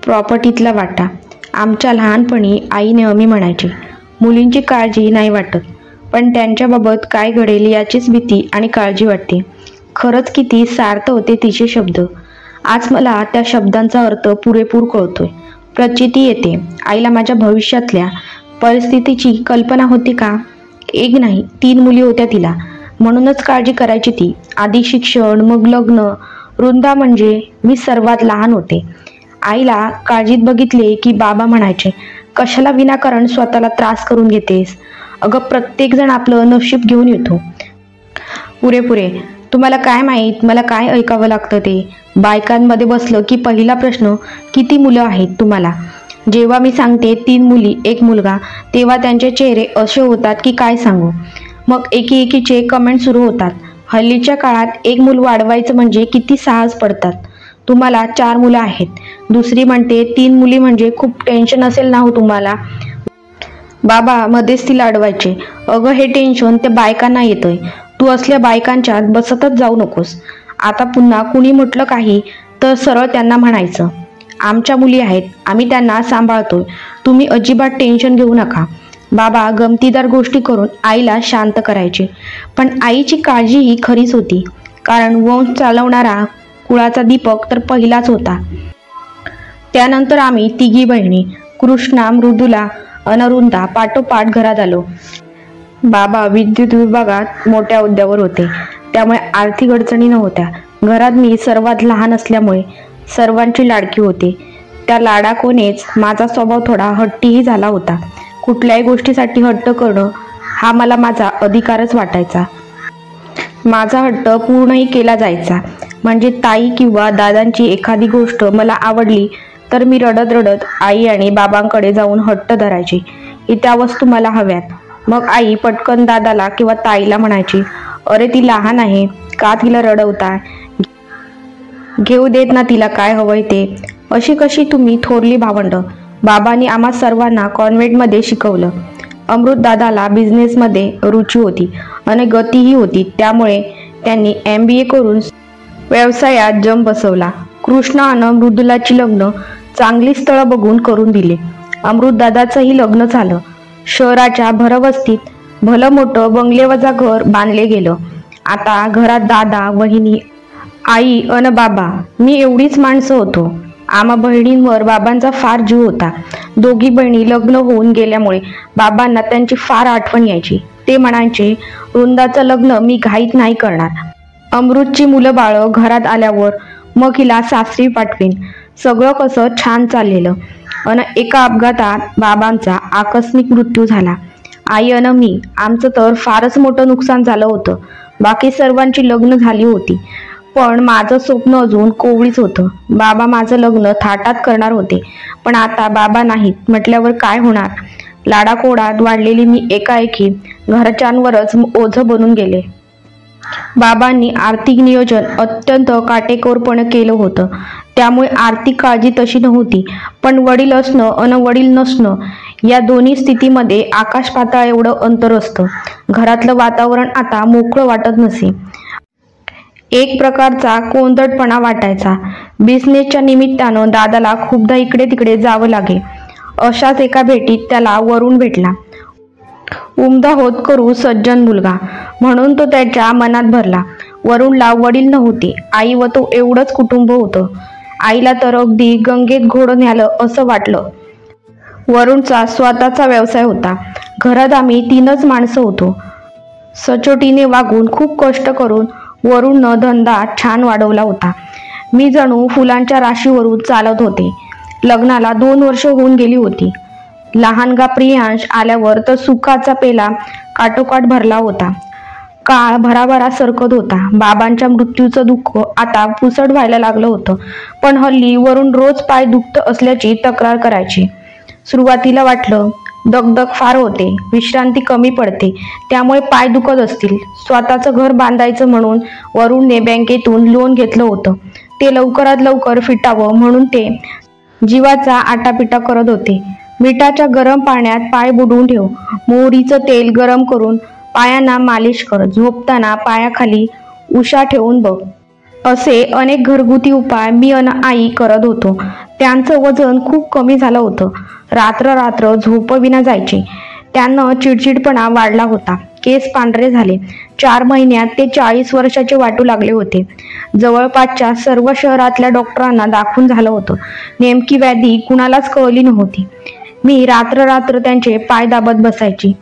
प्रॉपर्टीतला वाटा. आमच्या लहानपणी आई नेहमी म्हणायची, मुलींची काळजी नाही वाटत, पण त्यांच्याबाबत काय घडेल याचीच भीती आणि काळजी वाटते. खरंच किती सार्थ होते तिचे शब्द. आज मला त्या शब्दांचा अर्थ पुरेपूर कळतोय. प्रचिती येते. आईला माझ्या भविष्यातल्या परिस्थितीची कल्पना होती का? एक नाही, 3 मुली होत्या तिला. म्हणूनच काळजी करायची ती. आधी शिक्षण, मग लग्न. वृंदा म्हणजे मी सर्वात लहान होते. आईला काळजीत बघितले की बाबा म्हणायचे, कशाला विनाकारण स्वतःला त्रास करून घेतेस? अगं, प्रत्येकजण आपलं नशीब घेऊन येतो. पुरे तुम्हाला काय माहीत मला काय ऐकावं लागतं ते. बायकांमध्ये बसलं की पहिला प्रश्न, किती मुलं आहेत तुम्हाला? जेव्हा मी सांगते 3 मुली 1 मुलगा, तेव्हा त्यांचे चेहरे असे होतात की काय सांगू. मग एकीचे कमेंट सुरू होतात. हल्लीच्या काळात 1 मूल वाढवायचं म्हणजे किती साहस पडतात. तुम्हाला 4 मुलं आहेत. दुसरी म्हणते 3 मुली म्हणजे खूप टेन्शन असेल ना हो तुम्हाला. बाबा मध्येच तिला अडवायचे, अगं हे टेन्शन त्या बायकांना येतंय. तू असल्या बायकांच्यात बसतच जाऊ नकोस. आता पुन्हा कुणी म्हटलं काही तर सरळ त्यांना म्हणायचं, आमच्या मुली आहेत, आम्ही त्यांना सांभाळतोय, तुम्ही अजिबात टेन्शन घेऊ नका. बाबा गमतीदार गोष्टी करून आईला शांत करायचे. पण आईची काळजी ही खरीच होती. कारण वंश चालवणारा कुळाचा दीपक तर पहिलाच होता. त्यानंतर आम्ही 3 बहिणी, कृष्णा, मृदुला, अनरुंदा पाठोपाठ घरात आलो. बाबा विद्युत विभागात मोठ्या हुद्द्यावर होते, त्यामुळे आर्थिक अडचणी नव्हत्या. घरात मी सर्वात लहान असल्यामुळे सर्वांची लाडकी होते. त्या लाडाकोनेच माझा स्वभाव थोडा हट्टीही झाला होता. कुठल्याही गोष्टीसाठी हट्ट करणं हा मला माझा अधिकारच वाटायचा. माझा हट्ट पूर्णही केला जायचा. म्हणजे ताई किंवा दादांची एखादी गोष्ट मला आवडली तर मी रडत आई आणि बाबांकडे जाऊन हट्ट धरायची की त्या वस्तू मला हव्यात. मग आई पटकन दादाला किंवा ताईला म्हणायची, अरे ती लहान आहे, का तिला रडवता? घेऊ देत ना तिला काय हवंय ते. अशी कशी तुम्ही थोरली भावंड. बाबांनी आम्हा सर्वांना कॉन्व्हेंटमध्ये शिकवलं. अमृत दादाला बिझनेसमध्ये रुची होती आणि गतीही होती, त्यामुळे त्यांनी MBA करून व्यवसायात जम बसवला. कृष्णा आणि मृदुलाची लग्न चांगली स्थळं बघून करून दिले. अमृत दादाचंही लग्न झालं. शहराच्या भरवस्तीत भलं मोठं बंगलेवजा घर बांधले गेलं. आता घरात दादा, वहिनी, आई अन बाबा, मी एवढीच माणसं होतो. आम्हा बहिणींवर बाबांचा फार जीव होता. 2 बहिणी लग्न होऊन गेल्यामुळे बाबांना त्यांची फार आठवण यायची. ते म्हणायचे, वृंदाचं लग्न मी घाईत नाही करणार. अमृतची मुलं बाळं घरात आल्यावर मग हिला सासरी पाठवीन. सगळं कसं छान चाललेलं. अन एका अपघातात बाबांचा आकस्मिक मृत्यू झाला. आई अन मी, आमचं तर फारच मोठं नुकसान झालं होतं. बाकी सर्वांची लग्न झाली होती, पण माझं स्वप्न अजून कोवळीच होतं. बाबा माझं लग्न थाटात करणार होते, पण आता बाबा नाहीत म्हटल्यावर काय होणार? लाडाकोडात वाढलेली मी एकाएकी घरच्यांवरच ओझं बनून गेले. बाबांनी आर्थिक नियोजन अत्यंत काटेकोरपणे केलं होतं, त्यामुळे आर्थिक काळजी तशी नव्हती. पण वडील असणं अन वडील नसणं या दोन्ही स्थितीमध्ये आकाश पाताळ एवढं अंतर असतं. घरातलं वातावरण आता मोकळं वाटत नसे. एक प्रकारचा कोंदटपणा वाटायचा. बिझनेसच्या निमित्तानं दादाला खूपदा इकडे तिकडे जावं लागे. अशाच एका भेटीत त्याला वरुण भेटला. उमदा होतकरू सज्जन मुलगा म्हणून तो त्याच्या मनात भरला. वरुणला वडील नव्हते, आई व तो एवढंच कुटुंब होतं. आईला तर अगदी गंगेत घोडं न्यालं असं वाटलं. वरुणचा स्वतःचा व्यवसाय होता. घरात आम्ही 3च माणसं होतो. सचोटीने वागून खूप कष्ट करून वरुणनं धंदा छान वाढवला होता. मी जणू फुलांच्या राशीवरून चालत होते. लग्नाला 2 वर्ष होऊन गेली होती. लहानगा प्रियांश आल्यावर तर सुखाचा पेला काठोकाठ भरला होता. काळ भराभरा सरकत होता. बाबांच्या मृत्यूचं दुःख आता पुसट व्हायला लागलं होतं. पण हल्ली वरुण रोज पाय दुखत असल्याची तक्रार करायची. सुरुवातीला वाटलं दगदग फार होते, विश्रांती कमी पडते, त्यामुळे पाय दुखत असतील. स्वतःचं घर बांधायचं म्हणून वरुणने बँकेतून लोन घेतलं होतं. ते लवकरात लवकर फिटावं म्हणून ते जीवाचा आटापिटा करत होते. मिठाच्या गरम पाण्यात पाय बुडवून ठेव, मोहरीचं तेल गरम करून पायांना मालिश कर, झोपताना पायाखाली उशा ठेवून बघ. असे अनेक घरगुती उपाय मी अन आई करत होतो. त्यांचं वजन खूप कमी झालं होतं. रात्र रात्र झोपविना जायचे. त्यांना चिडचिडपणा वाढला होता. केस पांढरे झाले. 4 महिन्यात ते 40 वर्षाचे वाटू लागले होते. जवळपासच्या सर्व शहरातल्या डॉक्टरांना दाखवून झालं होतं. नेमकी व्याधी कुणालाच कळली नव्हती. मी रात्र रात्र त्यांचे पाय दाबत बसायची.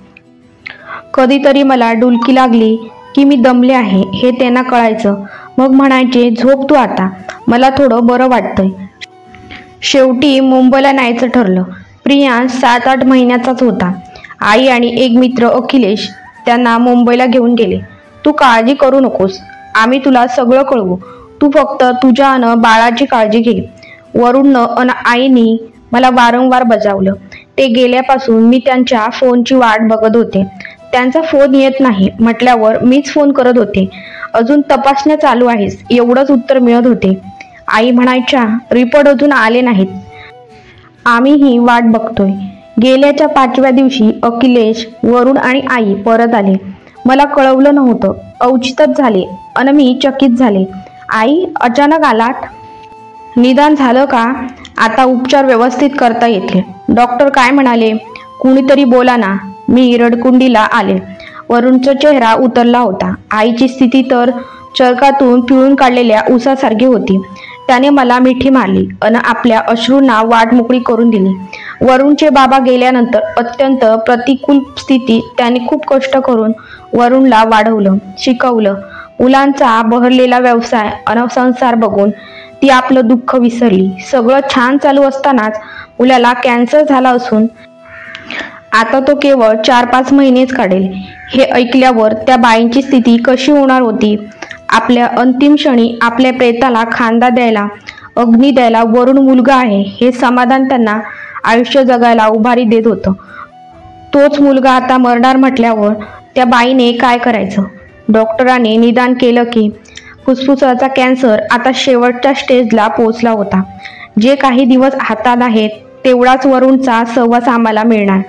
कधीतरी मला डुलकी लागली की मी दमले आहे हे त्यांना कळायचं. मग म्हणायचे, झोप तू आता, मला थोडं बरं वाटतंय. शेवटी मुंबईला न्यायचं ठरलं. प्रियांश 7-8 महिन्याचाच होता. आई आणि एक मित्र अखिलेश त्यांना मुंबईला घेऊन गेले. तू काळजी करू नकोस, आम्ही तुला सगळं कळवू, तू फक्त तुझ्या अन बाळाची काळजी घे. वरुणनं अन आईनी मला वारंवार बजावलं. ते गेल्यापासून मी त्यांच्या फोनची वाट बघत होते. त्यांचा फोन येत नाही म्हटल्यावर मीच फोन करत होते. अजून तपासण्या चालू आहेस एवढंच उत्तर मिळत होते. आई म्हणायच्या, रिपोर्ट अजून आले नाहीत, आम्हीही वाट बघतोय. गेल्याच्या 5व्या दिवशी अखिलेश, वरुण आणि आई परत आले. मला कळवलं नव्हतं. औचित्यच झाले अन मी चकित झाले. आई, अचानक आलात? निदान झालं का? आता उपचार व्यवस्थित करता येतील. डॉक्टर काय म्हणाले? कुणीतरी बोला ना. मी रडकुंडीला आले. वरुणचा चेहरा उतरला होता. आईची स्थिती तर चरकातून पिळून काढलेल्या उसासारखी होती. त्याने मला मिठी मारली अन आपल्या अश्रूंना वाट मोकळी करून दिली. वरुणचे बाबा गेल्यानंतर अत्यंत प्रतिकूल स्थितीत त्यांनी खूप कष्ट करून वरुणला वाढवलं, शिकवलं. मुलांचा बहरलेला व्यवसाय अन संसार बघून ती आपलं दुःख विसरली. सगळं छान चालू असतानाच मुलाला कॅन्सर झाला असून आता तो केवळ 4-5 महिनेच काढेल. हे ऐकल्यावर त्या बाईंची स्थिती कशी होणार होती? आपल्या अंतिम क्षणी आपल्या प्रेताला खांदा द्यायला, अग्नी द्यायला वरुण मुलगा आहे हे समाधान त्यांना आयुष्य जगायला उभारी देत होतं. तोच मुलगा आता मरणार म्हटल्यावर त्या बाईने काय करायचं? डॉक्टरांनी निदान केलं की फुफ्फुसाचा कॅन्सर आता शेवटच्या स्टेजला पोहोचला होता. जे काही दिवस हातात आहेत तेवढाच वरुणचा सहवास आम्हाला मिळणार.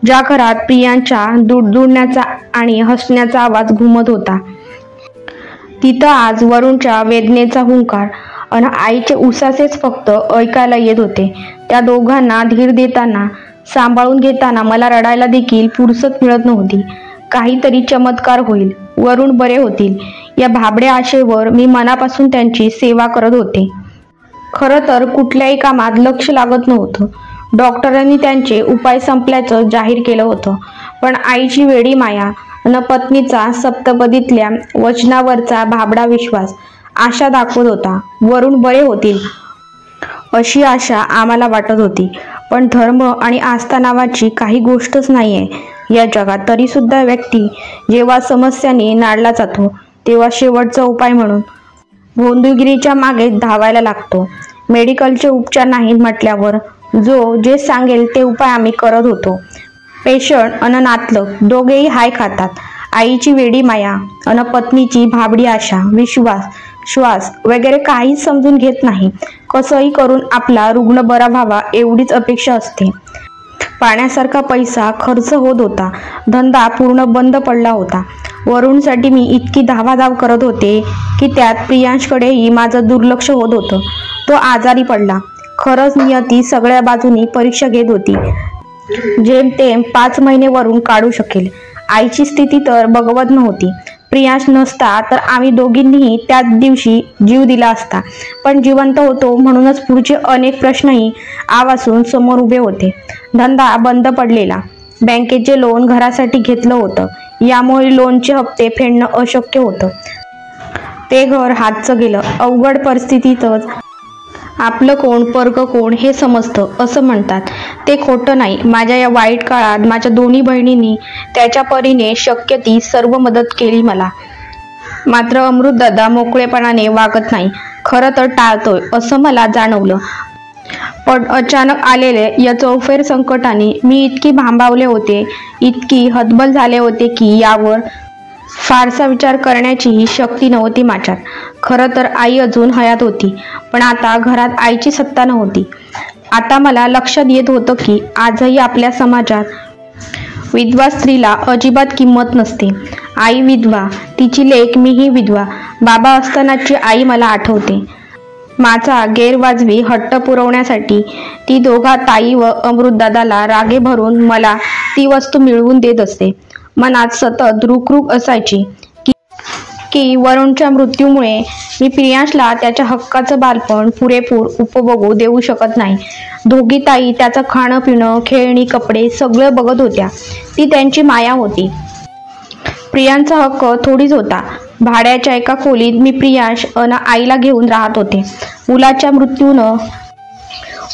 ज्या घरात प्रियांच्या दुडदुडण्याचा आणि हसण्याचा आवाज घुमत होता तिथं आज वरुणच्या वेदनेचा हुंकार अन आईचे उसासेच फक्त ऐकायला येत होते. त्या दोघांना धीर देताना, सांभाळून घेताना मला रडायला देखील फुरसत मिळत नव्हती. काहीतरी चमत्कार होईल, वरुण बरे होतील या भाबड्या आशेवर मी मनापासून त्यांची सेवा करत होते. खरं तर कुठल्याही कामात लक्ष लागत नव्हतं. डॉक्टरांनी त्यांचे उपाय संपल्याचं जाहीर केलं होतं. पण आईची वेडी माया अन पत्नीचा सप्तपदीतल्या वचनावरचा भाबडा विश्वास आशा दाखवत होता. वरुण बरे होतील अशी आशा आम्हाला वाटत होती. पण धर्म आणि आस्था नावाची काही गोष्टच नाहीये या जगात. तरी सुद्धा व्यक्ती जेव्हा समस्याने नाडला जातो तेव्हा शेवटचा उपाय म्हणून भोंदूगिरीच्या मागे धावायला लागतो. मेडिकलचे उपचार नाहीत म्हटल्यावर जो जे सांगेल ते उपाय आम्ही करत होतो. पेशंट अन नातलग दोघेही हाय खातात. आईची वेडी माया अन पत्नीची भाबडी आशा, विश्वास, श्वास वगैरे काहीच समजून घेत नाही. कसंही करून आपला रुग्ण बरा व्हावा एवढीच अपेक्षा असते. पाण्यासारखा पैसा खर्च होत होता. धंदा पूर्ण बंद पडला होता. वरुणसाठी मी इतकी धावाधाव करत होते की त्यात प्रियांशकडेही माझं दुर्लक्ष होत होतं. तो आजारी पडला. खरंच नियती सगळ्या बाजूनी परीक्षा घेत होती. जेमतेम 5 महिने वरुण काढू शकेल. आईची स्थिती तर बघवत नव्हती. प्रियांश नसता तर आम्ही दोघींनीही त्याच दिवशी जीव दिला असता. पण जिवंत होतो म्हणूनच पुढचे अनेक प्रश्नही आवासून समोर उभे होते. धंदा बंद पडलेला. बँकेचे लोन घरासाठी घेतलं होतं. यामुळे लोनचे हप्ते फेडणं अशक्य होतं. ते घर हातचं गेलं. अवघड परिस्थितीतच आपलं कोण परक कोण हे समजतं असं म्हणतात. ते खोटं नाही. माझ्या या वाईट काळात माझ्या दोन्ही बहिणींनी त्याच्या परीने शक्य ती सर्व मदत केली मला. मात्र अमृतदादा मोकळेपणाने वागत नाही. खरं तर टाळतोय असं मला जाणवलं. पण अचानक आलेले या चौफेर संकटाने मी इतकी भांबावले होते, इतकी हतबल झाले होते की यावर फारसा विचार करण्याचीही शक्ती नव्हती माझ्यात. खरं तर आई अजून हयात होती. पण आता घरात आईची सत्ता नव्हती. आता मला लक्षात येत होतं की आजही आपल्या समाजात विधवा स्त्रीला अजिबात किंमत नसते. आई विधवा, तिची लेक मीही विधवा. बाबा असतानाची आई मला आठवते. माझा गैरवाजवी हट्ट पुरवण्यासाठी ती दोघा ताई व अमृतदादाला रागे भरून मला ती वस्तू मिळवून देत असते. मनात सतत रुकरुक असायची की वरुणच्या मृत्यूमुळे मी प्रियांशला त्याच्या हक्काचं बालपण पुरेपूर उपभोगू देऊ शकत नाही. दोघी ताई त्याचं खाणं पिणं खेळणी कपडे सगळं बघत होत्या. ती त्यांची माया होती. प्रियांचा हक्क थोडीच होता. भाड्याच्या एका खोलीत मी प्रियांश अन आईला घेऊन राहत होते. मुलाच्या मृत्यूनं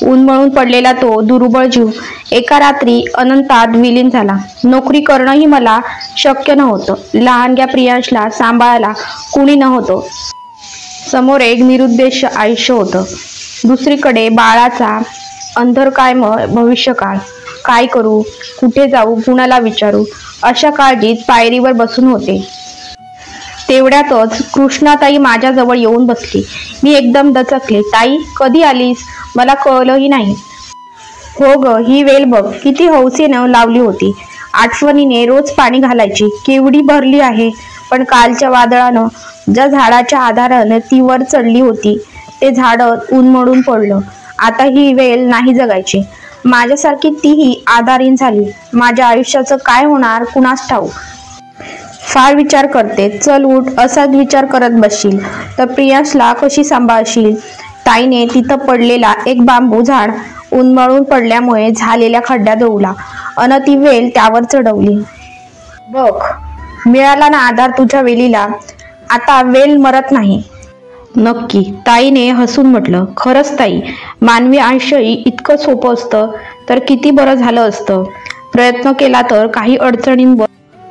उन्मळून पडलेला तो दुर्बळ जीव एका रात्री अनंतात विलीन झाला. नोकरी करणंही मला शक्य नव्हतं. लहानग्या प्रियांशला सांभाळायला कुणी नव्हतं. समोर एक निरुद्देश आयुष्य होतं. दुसरीकडे बाळाचा अंधकारमय भविष्यकाळ. काय करू, कुठे जाऊ, कुणाला विचारू, अशा काळजीत पायरीवर बसून होते. तेवढ्यातच कृष्णाताई माझ्याजवळ येऊन बसली. मी एकदम दचकले. ताई, कधी आलीस? मला कळलंही नाही. हो ग, ही वेल बघ, किती हौसेनं लावली होती. आठवणीने रोज पाणी घालायची. केवढी भरली आहे. पण कालच्या वादळानं ज्या झाडाच्या आधारानं ती वर चढली होती ते झाड उन्मळून पडलं. आता ही वेल नाही जगायची. माझ्यासारखी तीही आधारहीन झाली. माझ्या आयुष्याचं काय होणार कुणास ठाऊक. फार विचार करते. चल उठ. असाच विचार करत बसशील तर प्रियांशला कशी सांभाळशील? ताईने तिथं पडलेला एक बांबू झाड उन्मळून पडल्यामुळे झालेल्या खड्ड्यात रोवला अन ती वेल त्यावर चढवली. बघ, मिळाला ना आधार तुझ्या वेलीला. आता वेल मरत नाही. नक्की, ताईने हसून म्हटलं. खरंच ताई, मानवी आयुष्यही इतकं सोपं असतं तर किती बरं झालं असतं. प्रयत्न केला तर काही अडचणींवर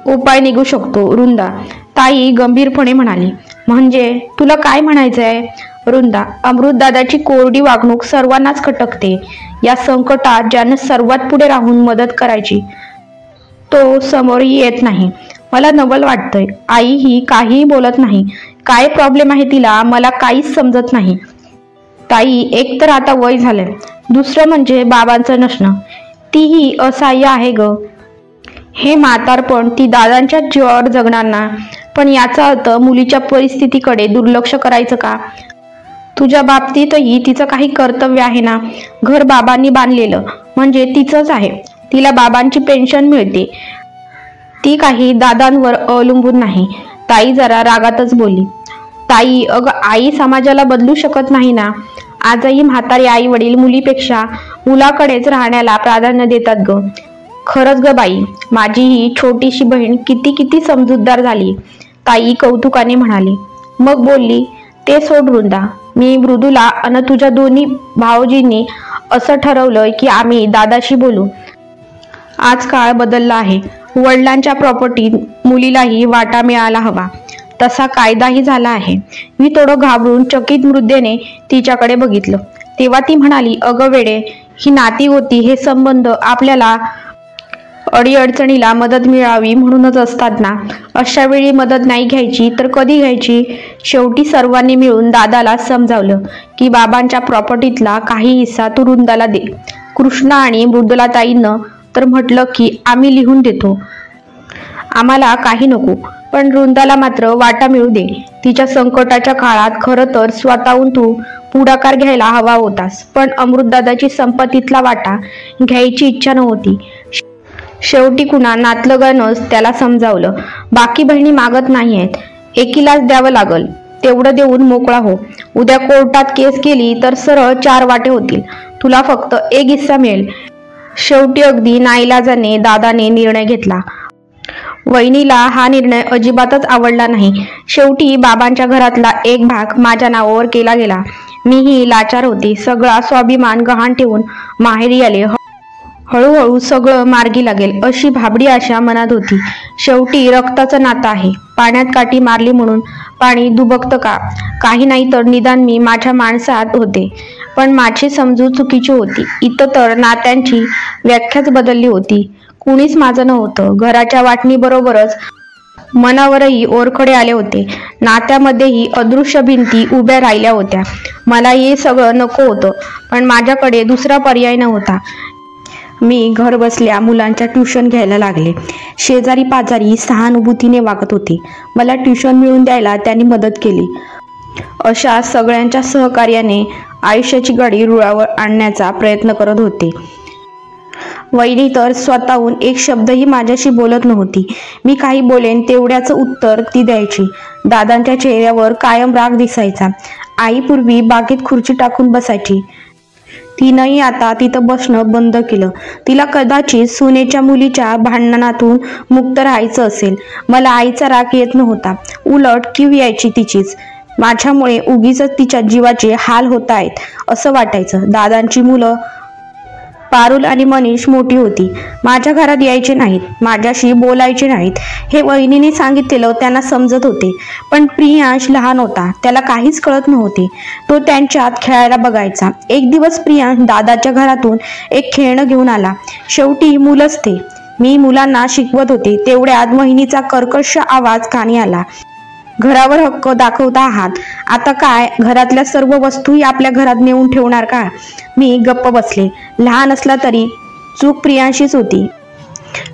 उपाय निघू शकतो. वृंदा, ताई गंभीरपणे म्हणाली. म्हणजे तुला काय म्हणायचंय? वृंदा, अमृतदादाची कोरडी वागणूक सर्वांनाच खटकते. या संकटात ज्यानं सर्वात पुढे राहून मदत करायची तो समोरही येत नाही. मला नवल वाटतंय. आई ही काहीही बोलत नाही. काय प्रॉब्लेम आहे तिला मला काहीच समजत नाही. ताई, एक तर आता वय झालंय, दुसरं म्हणजे बाबांचं नसणं. तीही असहाय्य आहे ग. हे म्हातारपण ती दादांच्या जीवावर जगणार ना. पण याचा अर्थ मुलीच्या परिस्थितीकडे दुर्लक्ष करायचं का? तुझ्या बाबतीतही तिचं काही कर्तव्य आहे ना. घर बाबांनी बांधलेलं म्हणजे तिचंच आहे. तिला बाबांची पेन्शन मिळते. ती काही दादांवर अवलंबून नाही. ताई जरा रागातच बोलली. ताई, अगं आई समाजाला बदलू शकत नाही ना. आजही म्हातारी आई वडील मुलीपेक्षा मुलाकडेच राहण्याला प्राधान्य देतात ग. खरंच ग बाई, माझी ही छोटीशी बहीण किती किती समजूतदार झाली. ताई कौतुकाने म्हणाली. मग बोलली, ते सोड वृंदा. मी मृदुला अन तुझ्या दोन्ही भाऊजींनी असं ठरवलंय की आम्ही दादाशी बोलू. आज काळ बदलला आहे. वडिलांच्या प्रॉपर्टीत मुलीलाही वाटा मिळायला हवा तसा कायदाही झाला आहे. मी थोडं घाबरून चकित मृदेने तिच्याकडे बघितलं. तेव्हा ती म्हणाली, अगं वेडे, ही नाती होती. हे संबंध आपल्याला अडीअडचणीला मदत मिळावी म्हणूनच असतात ना. अशा वेळी मदत नाही घ्यायची तर कधी घ्यायची? शेवटी सर्वांनी मिळून दादाला समजावलं की बाबांच्या प्रॉपर्टीतला काही हिस्सा तू वृंदाला दे. कृष्णा आणि मृदुलाताईंना तर म्हटलं की आम्ही लिहून देतो, आम्हाला काही नको, पण वृंदाला मात्र वाटा मिळू दे. तिच्या संकटाच्या काळात खरं तर स्वतःहून तू पुढाकार घ्यायला हवा होतास. पण अमृतदादाची संपत्तीतला वाटा घ्यायची इच्छा नव्हती. शेवटी कुणा नातलगानंच त्याला समजावलं. बाकी बहिणी मागत नाहीयेत. एकीलाच द्यावं लागल. तेवढं देऊन मोकळा हो. उद्या कोर्टात केस केली तर सरळ 4 वाटे होतील. तुला फक्त एक हिस्सा मिळेल. शेवटी अगदी नाईलाजाने दादाने निर्णय घेतला. वहिनीला हा निर्णय अजिबातच आवडला नाही. शेवटी बाबांच्या घरातला एक भाग माझ्या नावावर केला गेला. मीही लाचार होती. सगळा स्वाभिमान गहाण ठेवून माहेरी आले. हळूहळू सगळं मार्गी लागेल अशी भाबडी आशा मनात होती. शेवटी रक्ताचं नातं आहे. पाण्यात काठी मारली म्हणून पाणी दुबकतं का? काही नाही तर निदान मी माझ्या माणसात होते. पण माझी समजूत चुकीची होती. इथं तर नात्यांची व्याख्याच बदलली होती. कुणीच माझं नव्हतं. घराच्या वाटणीबरोबरच मनावरही ओरखडे आले होते. नात्यामध्येही अदृश्य भिंती उभ्या राहिल्या होत्या. मला हे सगळं नको होतं, पण माझ्याकडे दुसरा पर्याय नव्हता. मी घर बसल्या मुलांच्या ट्युशन घ्यायला लागले. शेजारी पाजारी सहानुभूतीने वागत होते. मला ट्युशन मिळवून द्यायला त्यांनी मदत केली. अशा सगळ्यांच्या सहकार्याने आयुष्याची गाडी रुळावर आणण्याचा प्रयत्न करत होते. वहिनी तर स्वतःहून एक शब्दही माझ्याशी बोलत नव्हती. मी काही बोलेन तेवढ्याचं उत्तर ती द्यायची. दादांच्या चेहऱ्यावर कायम राग दिसायचा. आई पूर्वी बागेत खुर्ची टाकून बसायची. तिनंही आता तिथं बसणं बंद केलं. तिला कदाचित सुनेच्या मुलीच्या भांडणातून मुक्त राहायचं असेल. मला आईचा राग येत नव्हता. उलट कीव यायची तिचीच. माझ्यामुळे उगीच तिच्या जीवाचे हाल होत आहेत असं वाटायचं. दादांची मुलं पारुल आणि मनीष मोठी होती. माझ्या घरात यायचे नाहीत, माझ्याशी बोलायचे नाहीत हे वहिनीने सांगितलेलं त्यांना समजत होते. पण प्रियांश लहान होता, त्याला काहीच कळत नव्हते. तो त्यांच्यात खेळायला बघायचा. एक दिवस प्रियांश दादाच्या घरातून एक खेळणं घेऊन आला. शेवटी मुलंच ते. मी मुलांना शिकवत होते तेवढ्यात वहिनीचा कर्कश आवाज कानी आला. घरावर हक्क दाखवता आहात, आता काय घरातल्या सर्व वस्तूही आपल्या घरात नेऊन ठेवणार का? मी गप्प बसले. लहान असला तरी चूक प्रियांशीच होती.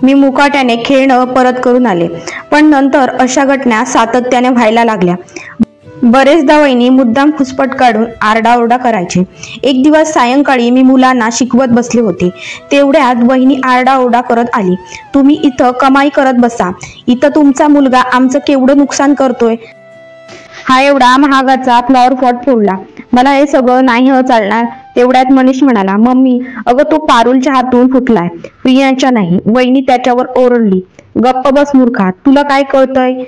मी मुकाट्याने खेळणं परत करून आले. पण नंतर अशा घटना सातत्याने व्हायला लागल्या. बरेचदा वहिनी मुद्दाम खुसपट काढून आरडाओरडा करायचे. एक दिवस सायंकाळी मी मुलांना शिकवत बसले होते. तेवढ्यात वहिनी आरडाओरडा करत आली. तुम्ही इथं कमाई करत बसा, इथं तुमचा मुलगा आमचं केवढं नुकसान करतोय. हा एवढा महागाचा फ्लॉवर पॉट फोडला. मला हे सगळं नाही चालणार. तेवढ्यात मनीष म्हणाला, मम्मी अगं तो पारुलच्या हातून फुटलाय, प्रियांच्या नाही. वहिनी त्याच्यावर ओरडली, गप्प बस मूर्खा, तुला काय कळतंय?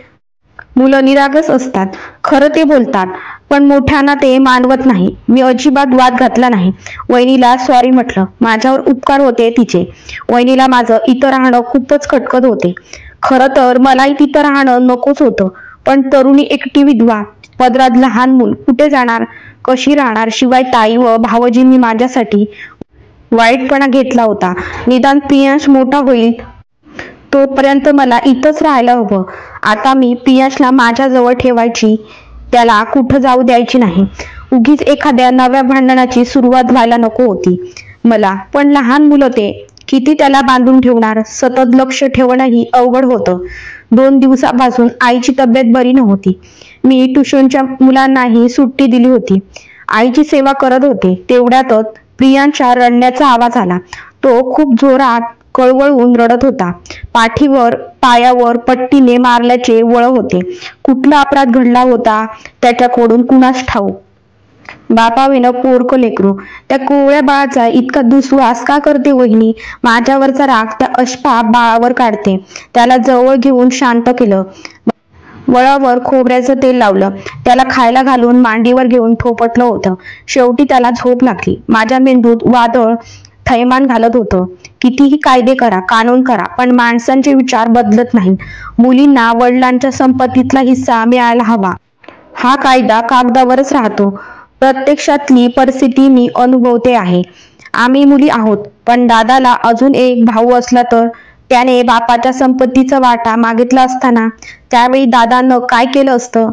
मुलं निरागस असतात, खरं ते बोलतात, पण मोठ्यांना ते मानवत नाही. मी अजिबात वाद घातला नाही. वहिनीला सॉरी म्हटलं. माझ्यावर उपकार होते तिचे. वहिनीला माझं इथं राहणं खूपच खटकत होते. खरं तर मलाही तिथं राहणं नकोच होतं. पण तरुणी एकटी विधवा, पदरात लहान मूल, कुठे जाणार, कशी राहणार? शिवाय ताई व भावजींनी माझ्यासाठी वाईटपणा घेतला होता. निदान प्रियांश मोठा होईल तोपर्यंत मला इथंच राहायला हवं. आता मी प्रियांशला माझ्याजवळ ठेवायची, त्याला कुठं जाऊ द्यायची नाही. उगीच एखाद्या नव्या भांडणाची सुरुवात व्हायला नको होती मला. पण लहान मुलं ते, किती त्याला बांधून ठेवणार? सतत लक्ष ठेवणंही अवघड होतं. 2 दिवसापासून आईची तब्येत बरी नव्हती. मी ट्युशनच्या मुलांनाही सुट्टी दिली होती. आईची सेवा करत होते. तेवढ्यातच प्रियांशच्या रडण्याचा आवाज आला. तो खूप जोरात कळवळून रडत होता. पाठीवर पायावर पट्टीने मारल्याचे वळ होते. कुठला अपराध घडला होता त्याच्याकडून कुणास ठाऊक. बापाविनं पोरकं लेकरू, त्या कोवळ्या बाळाचा इतका दुस्वास का करते वहिनी? माझ्यावरचा राग त्या अश्पा बाळावर काढते. त्याला जवळ घेऊन शांत केलं. वळावर खोबऱ्याचं तेल लावलं. त्याला खायला घालून मांडीवर घेऊन थोपटलं होतं. शेवटी त्याला झोप लागली. माझ्या मेंदूत वादळ थैमान घालत होतं. कितीही कायदे करा, कानून करा, पण माणसांचे विचार बदलत नाहीत. मुलींना वडिलांच्या संपत्तीतला हिस्सा मिळायला हवा, हा कायदा कागदावरच राहतो. प्रत्यक्षातली परिस्थिती मी अनुभवते आहे. आम्ही मुली आहोत, पण दादाला अजून एक भाऊ असला तर त्याने बापाच्या संपत्तीचा वाटा मागितला असताना त्यावेळी दादानं काय केलं असतं?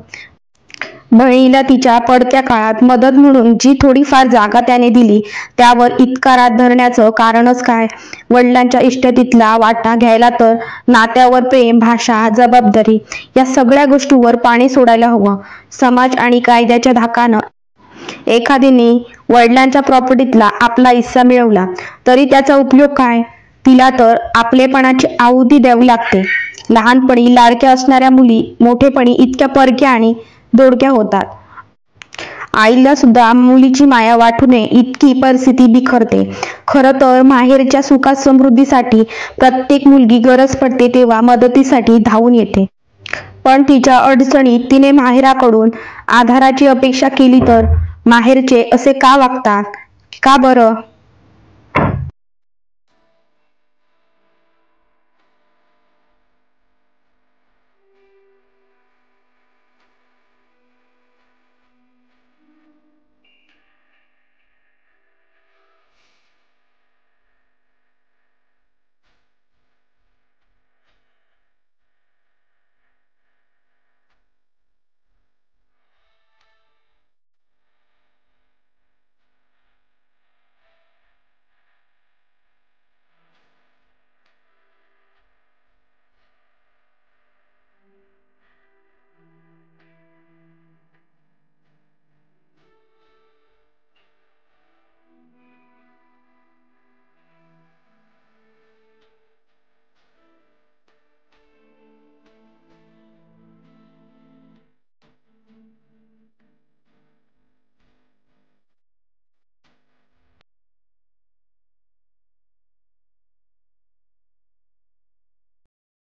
बहिणीला तिच्या पडत्या काळात मदत म्हणून जी थोडीफार जागा त्याने दिली, त्यावर इतका राग धरण्याचं कारणच काय? वडिलांच्या इष्टतीतला वाटा घ्यायला तर नात्यावर प्रेम, भाषा, जबाबदारी या सगळ्या गोष्टींवर पाणी सोडायला हवं. समाज आणि कायद्याच्या धाकानं एखादीने वडिलांच्या प्रॉपर्टीतला आपला हिस्सा मिळवला तरी त्याचा उपयोग काय? तिला तर आपलेपणाची आहुती द्यावी लागते. लहानपणी लाडक्या असणाऱ्या मुली मोठेपणी इतक्या परक्या आणि दोडक्या होतात. आईला सुद्धा मुलीची माया वाटू नये इतकी परिस्थिती बिखरते. खरं तर माहेरच्या सुखात समृद्धीसाठी प्रत्येक मुलगी गरज पडते तेव्हा मदतीसाठी धावून येते. पण तिच्या अडचणीत तिने माहेराकडून आधाराची अपेक्षा केली तर माहेरचे असे का वागतात? का बरं?